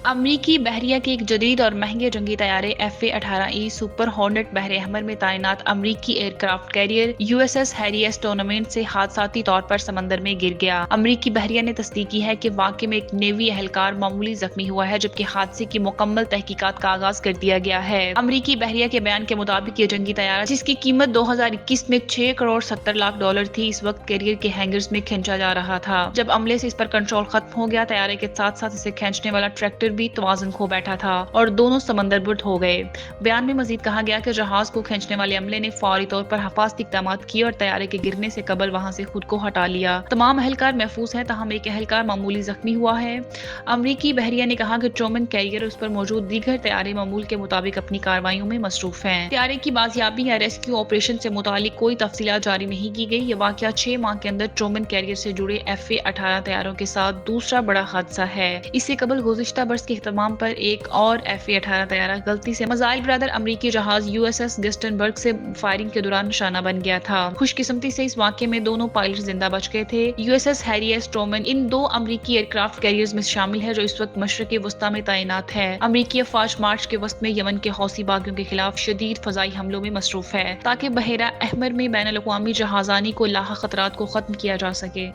امریکی بحریہ کے ایک جدید اور مہنگے جنگی طیارے F-18E سپر ہارنٹ بحر احمر میں تعینات امریکی aircraft carrier USS Harry S Truman سے حادثاتی طور پر سمندر میں گر گیا۔ امریکی بحریہ نے تصدیق کی ہے کہ واقعے میں ایک نیوی اہلکار معمولی زخمی ہوا ہے، جبکہ حادثے کی مکمل تحقیقات کا آغاز کر دیا گیا ہے۔ امریکی بحریہ کے بیان کے مطابق یہ جنگی طیارہ، جس کی قیمت 2021 میں $6.70 تھی، اس وقت کیریئر کے ہینگرز میں کھینچا جا رہا تھا۔ جب عملے سے اس پر کنٹرول ختم ہو گیا، طیارے کے ساتھ ساتھ اسے کھینچنے والا ٹریکٹر بھی توازن کھو بیٹھا تھا اور دونوں سمندر برد ہو گئے۔ بیان میں مزید کہا گیا کہ جہاز کو کھینچنے والے عملے نے فوری طور پر حفاظتی اقدامات کیے اور طیارے کے گرنے سے قبل وہاں سے خود کو ہٹا لیا۔ تمام اہلکار محفوظ ہیں، تاہم ایک اہلکار معمولی زخمی ہوا ہے۔ امریکی بحریہ نے کہا کہ ٹرومین کیریئر اور اس پر موجود دیگر طیارے معمول کے مطابق اپنی کارروائیوں میں مصروف ہیں۔ طیارے کی بازیابی یا ریسکیو آپریشن سے متعلق کوئی تفصیلات جاری نہیں کی گئی۔ یہ واقعہ 6 ماہ کے اندر ٹرومین کیریئر سے جڑے F-18 طیاروں کے ساتھ دوسرا بڑا حادثہ ہے۔ اس سے قبل گزشتہ برس کے اختتام پر ایک اور F-18 طیارہ غلطی سے میزائل بردار امریکی جہاز USS گیسٹنبرگ سے فائرنگ کے دوران نشانہ بن گیا تھا۔ خوش قسمتی سے اس واقعے میں دونوں پائلٹ زندہ بچ گئے تھے۔ USS ہیری ایس ٹرومین ان 2 امریکی ایئر کرافٹ کیریئرز میں شامل ہے جو اس وقت مشرق وسطیٰ میں تعینات ہے۔ امریکی افواج مارچ کے وسط میں یمن کے حوثی باغیوں کے خلاف شدید فضائی حملوں میں مصروف ہے، تاکہ بحیرہ احمر میں بین الاقوامی جہازرانی کو لاحق خطرات کو ختم کیا جا سکے۔